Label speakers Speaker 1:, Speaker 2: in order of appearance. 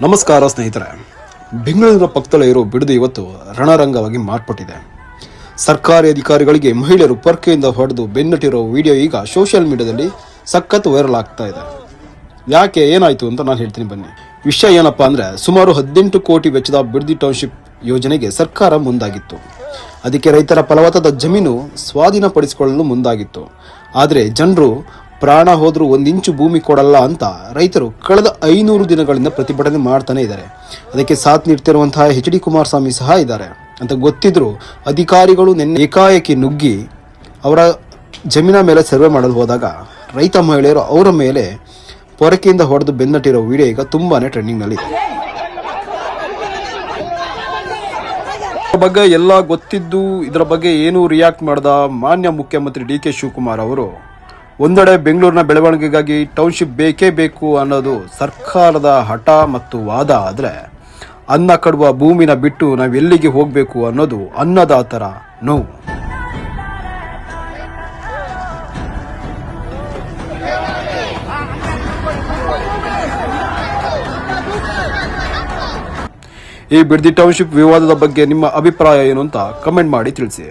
Speaker 1: ನಮಸ್ಕಾರ ಸ್ನೇಹಿತರೆ. ಬೆಂಗಳೂರಿನ ಪಕ್ಕದಲ್ಲೇ ಇರೋ ಬಿಡದಿ ಇವತ್ತು ರಣರಂಗವಾಗಿ ಮಾರ್ಪಟ್ಟಿದೆ. ಸರ್ಕಾರಿ ಅಧಿಕಾರಿಗಳಿಗೆ ಮಹಿಳೆಯರು ಪೊರ್ಕೆಯಿಂದ ಹೊಡೆದು ಬೆನ್ನಟ್ಟಿರೋ ವಿಡಿಯೋ ಈಗ ಸೋಷಿಯಲ್ ಮೀಡಿಯಾದಲ್ಲಿ ಸಖತ್ ವೈರಲ್ ಆಗ್ತಾ ಇದೆ. ಯಾಕೆ, ಏನಾಯ್ತು ಅಂತ ನಾನು ಹೇಳ್ತೀನಿ ಬನ್ನಿ. ವಿಷಯ ಏನಪ್ಪಾ ಅಂದ್ರೆ, ಸುಮಾರು 18 ಕೋಟಿ ವೆಚ್ಚದ ಬಿಡದಿ ಟೌನ್ಶಿಪ್ ಯೋಜನೆಗೆ ಸರ್ಕಾರ ಮುಂದಾಗಿತ್ತು. ಅದಕ್ಕೆ ರೈತರ ಫಲವತ್ತಾದ ಜಮೀನು ಸ್ವಾಧೀನಪಡಿಸಿಕೊಳ್ಳಲು ಮುಂದಾಗಿತ್ತು. ಆದರೆ ಜನರು ಪ್ರಾಣ ಹೋದ್ರೂ 1 ಇಂಚು ಭೂಮಿ ಕೊಡಲ್ಲ ಅಂತ ರೈತರು ಕಳೆದ 500 ದಿನಗಳಿಂದ ಪ್ರತಿಭಟನೆ ಮಾಡ್ತಾನೆ ಇದ್ದಾರೆ. ಅದಕ್ಕೆ ಸಾಥ್ ನೀಡ್ತಿರುವಂತಹ HD ಕುಮಾರಸ್ವಾಮಿ ಸಹ ಇದ್ದಾರೆ ಅಂತ ಗೊತ್ತಿದ್ರು ಅಧಿಕಾರಿಗಳು ನಿನ್ನೆ ಏಕಾಏಕಿ ನುಗ್ಗಿ ಅವರ ಜಮೀನ ಮೇಲೆ ಸರ್ವೆ ಮಾಡಲು ಹೋದಾಗ ರೈತ ಮಹಿಳೆಯರು ಅವರ ಮೇಲೆ ಪೊರಕೆಯಿಂದ ಹೊಡೆದು ಬೆನ್ನಟ್ಟಿರೋ ವಿಡಿಯೋ ಈಗ ತುಂಬಾನೇ ಟ್ರೆಂಡಿಂಗ್ ನಲ್ಲಿ ಇದೆ. ಬಗ್ಗೆ ಎಲ್ಲ ಗೊತ್ತಿದ್ದು ಇದರ ಬಗ್ಗೆ ಏನು ರಿಯಾಕ್ಟ್ ಮಾಡದ ಮಾನ್ಯ ಮುಖ್ಯಮಂತ್ರಿ DK ಶಿವಕುಮಾರ್ ಅವರು ಒಂದೆಡೆ ಬೆಂಗಳೂರಿನ ಬೆಳವಣಿಗೆಗಾಗಿ ಟೌನ್ಶಿಪ್ ಬೇಕೇ ಬೇಕು ಅನ್ನೋದು ಸರ್ಕಾರದ ಹಠ ಮತ್ತು ವಾದ ಆದರೆ, ಅನ್ನ ಕಡುವ ಭೂಮಿನ ಬಿಟ್ಟು ನಾವೆಲ್ಲಿಗೆ ಹೋಗಬೇಕು ಅನ್ನೋದು ಅನ್ನದಾತರ ನೋವು. ಈ ಬಿಡದಿ ಟೌನ್ಶಿಪ್ ವಿವಾದದ ಬಗ್ಗೆ ನಿಮ್ಮ ಅಭಿಪ್ರಾಯ ಏನು ಅಂತ ಕಮೆಂಟ್ ಮಾಡಿ ತಿಳಿಸಿ.